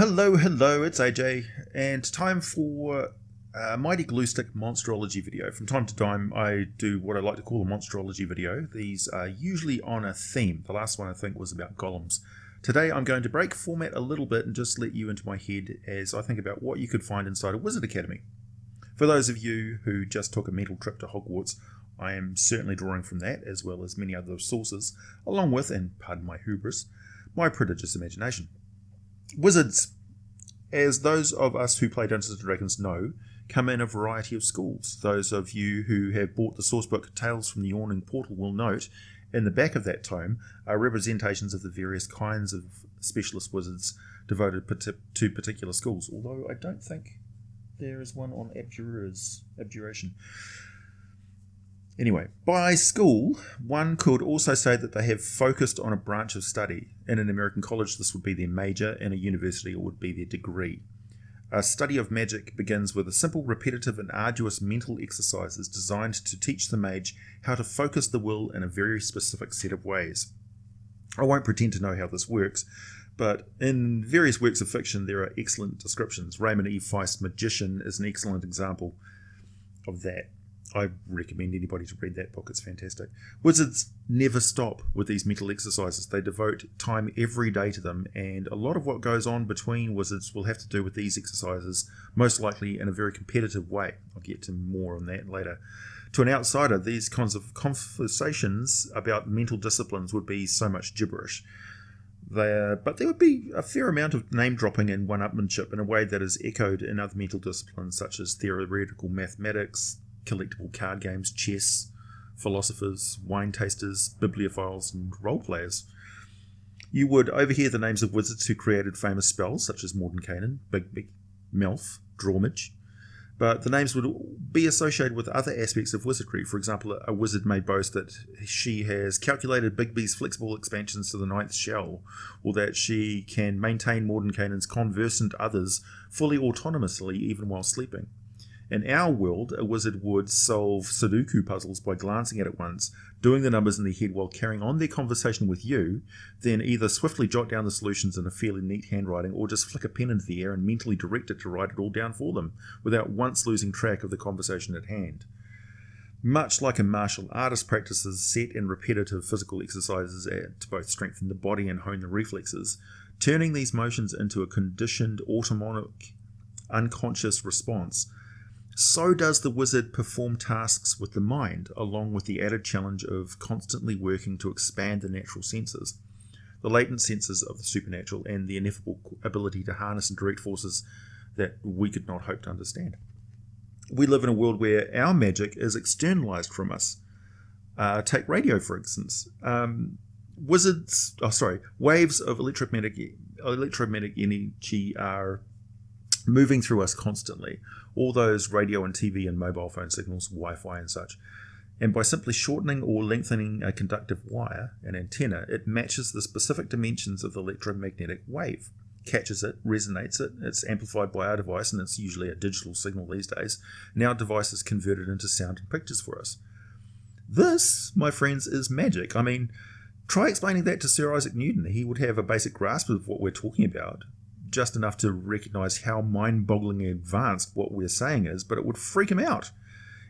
Hello, hello, it's AJ, and time for a Mighty Glue Stick Monsterology video. From time to time I do what I like to call a Monsterology video. These are usually on a theme. The last one I think was about golems. Today I'm going to break format a little bit and just let you into my head as I think about what you could find inside a Wizard Academy. For those of you who just took a mental trip to Hogwarts, I am certainly drawing from that, as well as many other sources, along with, and pardon my hubris, my prodigious imagination. Wizards, as those of us who play Dungeons & Dragons know, come in a variety of schools. Those of you who have bought the sourcebook Tales from the Yawning Portal will note in the back of that tome are representations of the various kinds of specialist wizards devoted to particular schools, although I don't think there is one on abjuration. Anyway, by school, one could also say that they have focused on a branch of study. In an American college, this would be their major. In a university, it would be their degree. A study of magic begins with a simple, repetitive, and arduous mental exercises designed to teach the mage how to focus the will in a very specific set of ways. I won't pretend to know how this works, but in various works of fiction, there are excellent descriptions. Raymond E. Feist's Magician is an excellent example of that. I recommend anybody to read that book, it's fantastic. Wizards never stop with these mental exercises. They devote time every day to them, and a lot of what goes on between wizards will have to do with these exercises, most likely in a very competitive way. I'll get to more on that later. To an outsider, these kinds of conversations about mental disciplines would be so much gibberish. But there would be a fair amount of name-dropping and one-upmanship in a way that is echoed in other mental disciplines such as theoretical mathematics, collectible card games, chess, philosophers, wine tasters, bibliophiles, and role players. You would overhear the names of wizards who created famous spells such as Mordenkainen, Bigby, Melf, Drawmage, but the names would be associated with other aspects of wizardry. For example, a wizard may boast that she has calculated Bigby's flexible expansions to the ninth shell, or that she can maintain Mordenkainen's conversant others fully autonomously even while sleeping. In our world, a wizard would solve Sudoku puzzles by glancing at it once, doing the numbers in their head while carrying on their conversation with you, then either swiftly jot down the solutions in a fairly neat handwriting or just flick a pen into the air and mentally direct it to write it all down for them, without once losing track of the conversation at hand. Much like a martial artist practices set and repetitive physical exercises to both strengthen the body and hone the reflexes, turning these motions into a conditioned, autonomic, unconscious response, so does the wizard perform tasks with the mind, along with the added challenge of constantly working to expand the natural senses, the latent senses of the supernatural, and the ineffable ability to harness and direct forces that we could not hope to understand. We live in a world where our magic is externalized from us. Take radio, for instance. Waves of electromagnetic energy are moving through us constantly. All those radio and TV and mobile phone signals, Wi-Fi and such. And by simply shortening or lengthening a conductive wire, an antenna, it matches the specific dimensions of the electromagnetic wave, catches it, resonates it, it's amplified by our device, and it's usually a digital signal these days. Now device is converted into sound and pictures for us. This, my friends, is magic. I mean, try explaining that to Sir Isaac Newton. He would have a basic grasp of what we're talking about, just enough to recognize how mind-bogglingly advanced what we're saying is, but it would freak him out.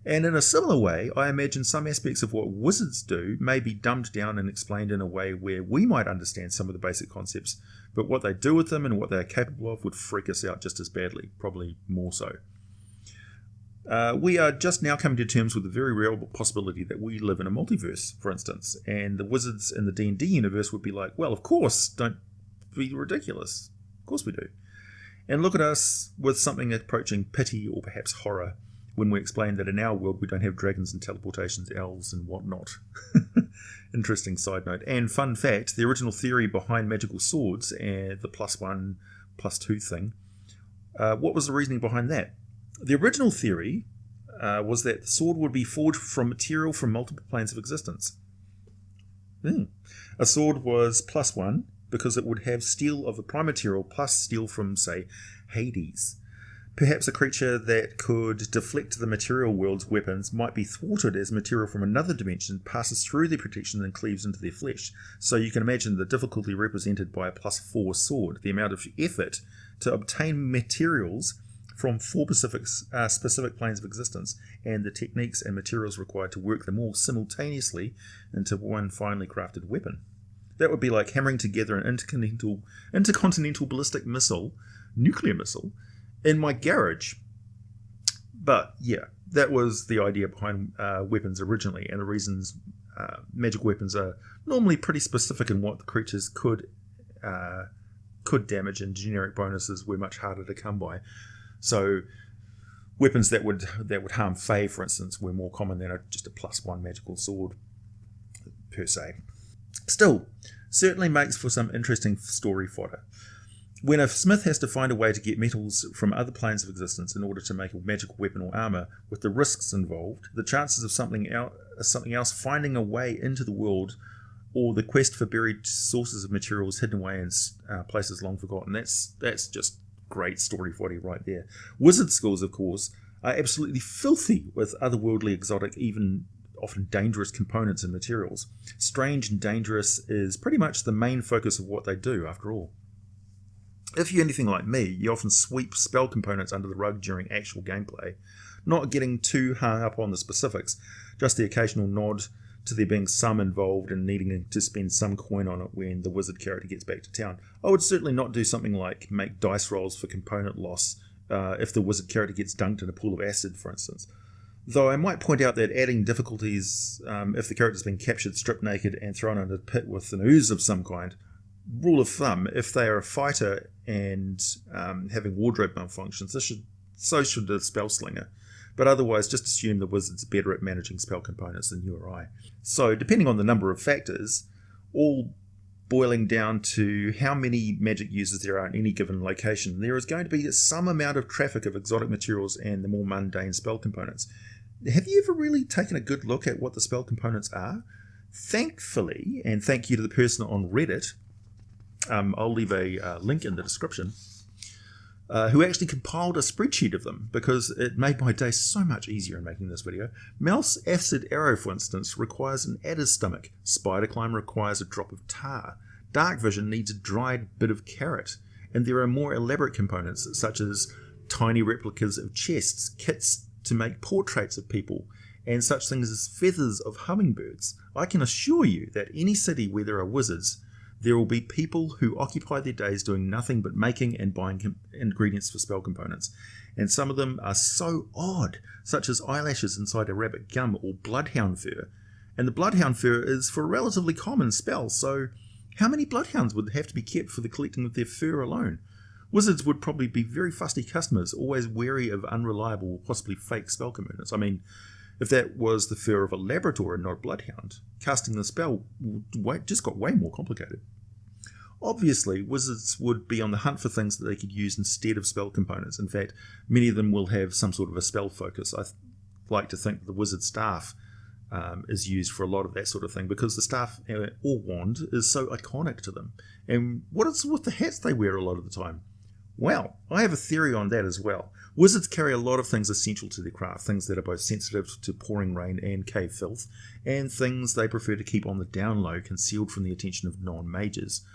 And in a similar way, I imagine some aspects of what wizards do may be dumbed down and explained in a way where we might understand some of the basic concepts, but what they do with them and what they are capable of would freak us out just as badly, probably more so. We are just now coming to terms with the very real possibility that we live in a multiverse, for instance, and the wizards in the D&D universe would be like, well, of course, don't be ridiculous. Of course we do. And look at us with something approaching pity or perhaps horror when we explain that in our world we don't have dragons and teleportations, elves and whatnot. Interesting side note. And fun fact, the original theory behind magical swords and the +1, +2 thing, what was the reasoning behind that? The original theory was that the sword would be forged from material from multiple planes of existence. A sword was +1, because it would have steel of the prime material plus steel from, say, Hades. Perhaps a creature that could deflect the material world's weapons might be thwarted as material from another dimension passes through their protection and cleaves into their flesh. So you can imagine the difficulty represented by a +4 sword, the amount of effort to obtain materials from four specific planes of existence, and the techniques and materials required to work them all simultaneously into one finely crafted weapon. That would be like hammering together an intercontinental ballistic missile, nuclear missile, in my garage. But yeah, that was the idea behind weapons originally, and the reasons magic weapons are normally pretty specific in what the creatures could damage, and generic bonuses were much harder to come by. So weapons that would harm Fae, for instance, were more common than just a +1 magical sword per se. Still, certainly makes for some interesting story fodder. When a smith has to find a way to get metals from other planes of existence in order to make a magical weapon or armor, with the risks involved, the chances of something else finding a way into the world, or the quest for buried sources of materials hidden away in places long forgotten, that's just great story fodder right there. Wizard schools, of course, are absolutely filthy with otherworldly, exotic, even often dangerous components and materials. Strange and dangerous is pretty much the main focus of what they do, after all. If you're anything like me, you often sweep spell components under the rug during actual gameplay, not getting too hung up on the specifics, just the occasional nod to there being some involved and needing to spend some coin on it when the wizard character gets back to town. I would certainly not do something like make dice rolls for component loss if the wizard character gets dunked in a pool of acid, for instance. Though I might point out that adding difficulties if the character's been captured stripped naked and thrown into a pit with an ooze of some kind. Rule of thumb, if they are a fighter and having wardrobe malfunctions, so should the spell slinger. But otherwise, just assume the wizard's better at managing spell components than you or I. So, depending on the number of factors, all boiling down to how many magic users there are in any given location, there is going to be some amount of traffic of exotic materials and the more mundane spell components. Have you ever really taken a good look at what the spell components are? Thankfully, and thank you to the person on Reddit, I'll leave a link in the description, who actually compiled a spreadsheet of them, because it made my day so much easier in making this video. Mouse Acid Arrow, for instance, requires an adder's stomach. Spider Climb requires a drop of tar. Dark Vision needs a dried bit of carrot. And there are more elaborate components, such as tiny replicas of chests, kits to make portraits of people, and such things as feathers of hummingbirds. I can assure you that any city where there are wizards, there will be people who occupy their days doing nothing but making and buying ingredients for spell components. And some of them are so odd, such as eyelashes inside a rabbit gum or bloodhound fur. And the bloodhound fur is for a relatively common spell, so how many bloodhounds would have to be kept for the collecting of their fur alone? Wizards would probably be very fusty customers, always wary of unreliable or possibly fake spell components. I mean, if that was the fur of a Labrador and not a bloodhound, casting the spell just got way more complicated. Obviously, wizards would be on the hunt for things that they could use instead of spell components. In fact, many of them will have some sort of a spell focus. I like to think that the wizard staff is used for a lot of that sort of thing, because the staff or wand is so iconic to them. And what is with the hats they wear a lot of the time? Well, I have a theory on that as well. Wizards carry a lot of things essential to their craft, things that are both sensitive to pouring rain and cave filth, and things they prefer to keep on the down low, concealed from the attention of non-mages,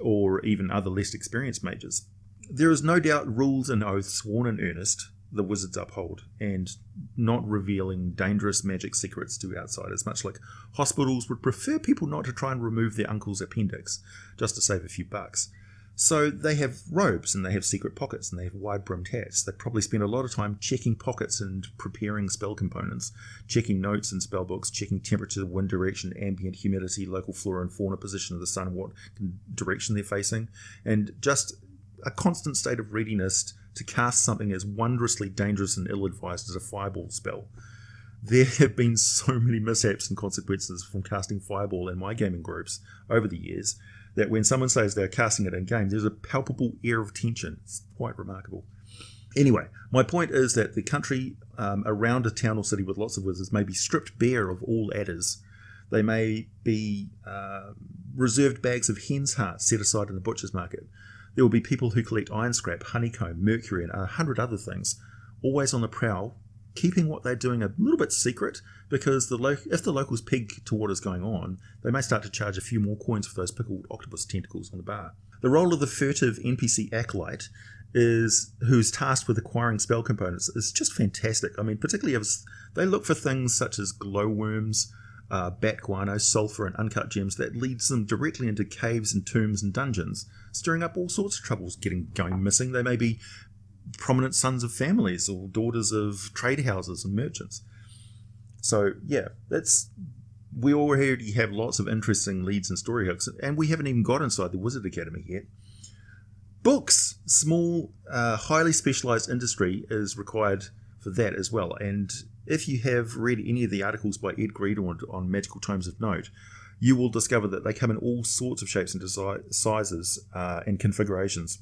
or even other less experienced mages. There is no doubt rules and oaths sworn in earnest the wizards uphold, and not revealing dangerous magic secrets to outsiders, much like hospitals would prefer people not to try and remove their uncle's appendix, just to save a few bucks. So they have robes, and they have secret pockets, and they have wide-brimmed hats. They probably spend a lot of time checking pockets and preparing spell components, checking notes in spell books, checking temperature, wind direction, ambient humidity, local flora and fauna, position of the sun, what direction they're facing, and just a constant state of readiness to cast something as wondrously dangerous and ill-advised as a fireball spell. There have been so many mishaps and consequences from casting fireball in my gaming groups over the years, that when someone says they're casting it in-game, there's a palpable air of tension. It's quite remarkable. Anyway, my point is that the country around a town or city with lots of wizards may be stripped bare of all adders. They may be reserved bags of hen's hearts set aside in the butcher's market. There will be people who collect iron scrap, honeycomb, mercury, and 100 other things, always on the prowl, keeping what they're doing a little bit secret, because if the locals peg to what is going on, they may start to charge a few more coins for those pickled octopus tentacles on the bar. The role of the furtive NPC acolyte who's tasked with acquiring spell components is just fantastic. I mean, particularly as they look for things such as glowworms, bat guano, sulfur, and uncut gems that leads them directly into caves and tombs and dungeons, stirring up all sorts of troubles going missing. They may be prominent sons of families or daughters of trade houses and merchants. So yeah, we already have lots of interesting leads and story hooks, and we haven't even got inside the Wizard Academy yet. Books, small, highly specialized industry is required for that as well. And if you have read any of the articles by Ed Greed on Magical Tomes of Note, you will discover that they come in all sorts of shapes and sizes and configurations,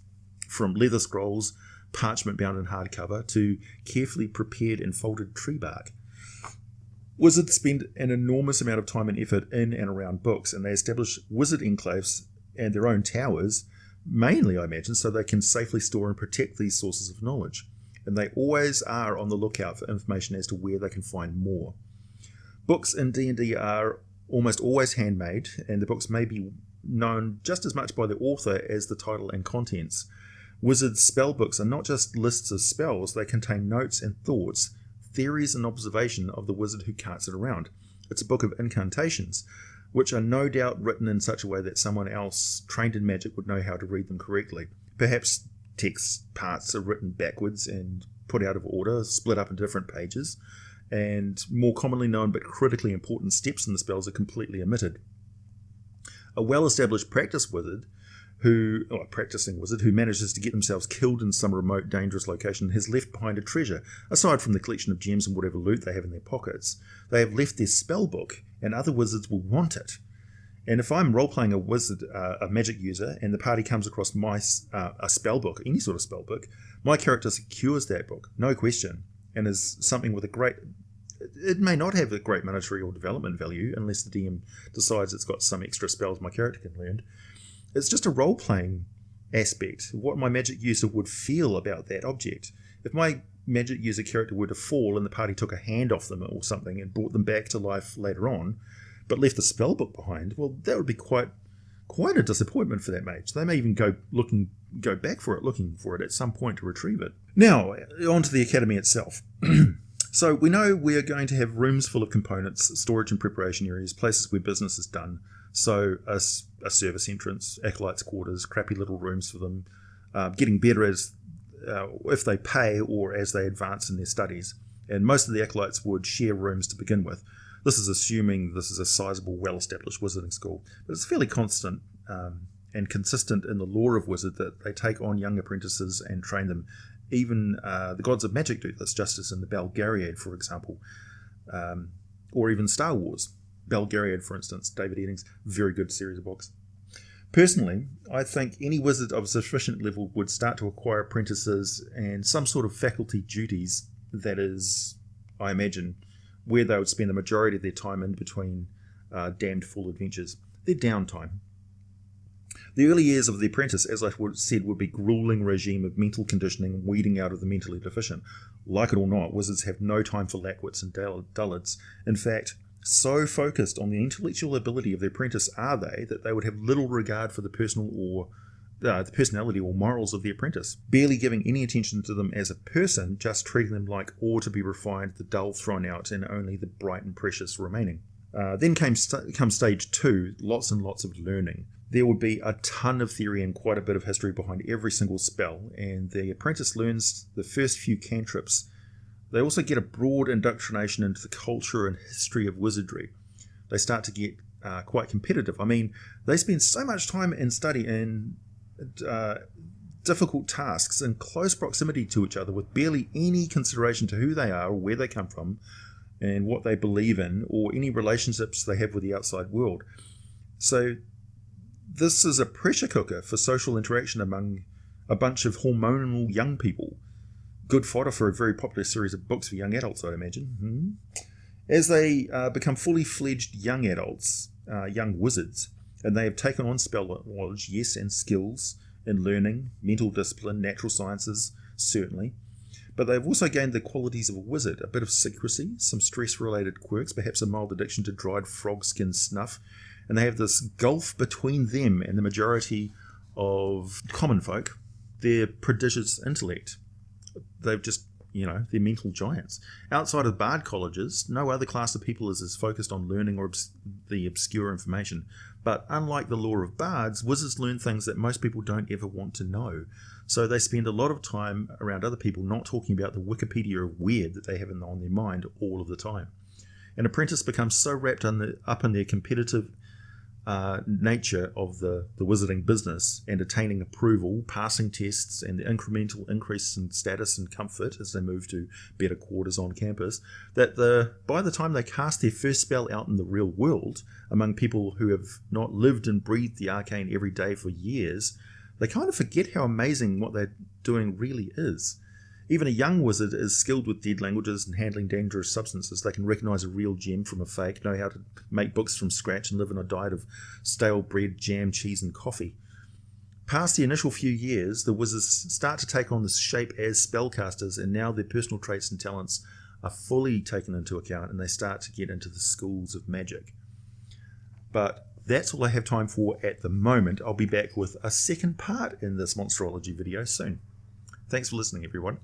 from leather scrolls, parchment bound in hardcover, to carefully prepared and folded tree bark. Wizards spend an enormous amount of time and effort in and around books, and they establish wizard enclaves and their own towers, mainly, I imagine, so they can safely store and protect these sources of knowledge. And they always are on the lookout for information as to where they can find more. Books in D&D are almost always handmade, and the books may be known just as much by the author as the title and contents. Wizards' spell books are not just lists of spells, they contain notes and thoughts, theories and observation of the wizard who carts it around. It's a book of incantations, which are no doubt written in such a way that someone else trained in magic would know how to read them correctly. Perhaps text parts are written backwards and put out of order, split up in different pages, and more commonly known but critically important steps in the spells are completely omitted. A well-established practicing wizard who manages to get themselves killed in some remote, dangerous location has left behind a treasure. Aside from the collection of gems and whatever loot they have in their pockets, they have left their spell book, and other wizards will want it. And if I'm role-playing a wizard, a magic user, and the party comes across a spell book, any sort of spell book, my character secures that book, no question, and is something with it may not have a great monetary or development value unless the DM decides it's got some extra spells my character can learn. It's just a role-playing aspect, what my magic user would feel about that object. If my magic user character were to fall and the party took a hand off them or something and brought them back to life later on, but left the spellbook behind, well, that would be quite a disappointment for that mage. They may even go back for it, looking for it at some point to retrieve it. Now, on to the academy itself. So we know we are going to have rooms full of components, storage and preparation areas, places where business is done. So a service entrance, acolytes' quarters, crappy little rooms for them, getting better as if they pay or as they advance in their studies. And most of the acolytes would share rooms to begin with. This is assuming this is a sizable, well-established wizarding school. But it's fairly constant and consistent in the lore of Wizard that they take on young apprentices and train them. Even the Gods of Magic do this, just as in the Belgariad, for example, or even Star Wars. Belgariad, for instance, David Eddings, very good series of books. Personally, I think any wizard of sufficient level would start to acquire apprentices and some sort of faculty duties, that is, I imagine, where they would spend the majority of their time in between damned full adventures, their downtime. The early years of the apprentice, as I said, would be grueling regime of mental conditioning and weeding out of the mentally deficient. Like it or not, wizards have no time for lackwits and dullards. In fact, so focused on the intellectual ability of the apprentice are they that they would have little regard for the personality or morals of the apprentice, barely giving any attention to them as a person, just treating them like ore to be refined, the dull thrown out, and only the bright and precious remaining. Then come stage 2, lots and lots of learning. There would be a ton of theory and quite a bit of history behind every single spell, and the apprentice learns the first few cantrips. They also get a broad indoctrination into the culture and history of wizardry. They start to get quite competitive. I mean, they spend so much time in study and difficult tasks in close proximity to each other with barely any consideration to who they are or where they come from and what they believe in or any relationships they have with the outside world. So this is a pressure cooker for social interaction among a bunch of hormonal young people. Good fodder for a very popular series of books for young adults, I'd imagine. As they become fully fledged young adults, young wizards, and they have taken on spell knowledge, yes, and skills in learning, mental discipline, natural sciences, certainly. But they've also gained the qualities of a wizard, a bit of secrecy, some stress-related quirks, perhaps a mild addiction to dried frog skin snuff, and they have this gulf between them and the majority of common folk their prodigious intellect. They've just, they're mental giants. Outside of bard colleges, no other class of people is as focused on learning or the obscure information. But unlike the lore of bards, wizards learn things that most people don't ever want to know. So they spend a lot of time around other people not talking about the Wikipedia of weird that they have on their mind all of the time. An apprentice becomes so wrapped up in their competitive nature of the wizarding business and attaining approval, passing tests, and the incremental increase in status and comfort as they move to better quarters on campus, that by the time they cast their first spell out in the real world among people who have not lived and breathed the arcane every day for years, they kind of forget how amazing what they're doing really is. Even a young wizard is skilled with dead languages and handling dangerous substances. They can recognize a real gem from a fake, know how to make books from scratch, and live on a diet of stale bread, jam, cheese, and coffee. Past the initial few years, the wizards start to take on this shape as spellcasters, and now their personal traits and talents are fully taken into account, and they start to get into the schools of magic. But that's all I have time for at the moment. I'll be back with a second part in this monsterology video soon. Thanks for listening, everyone.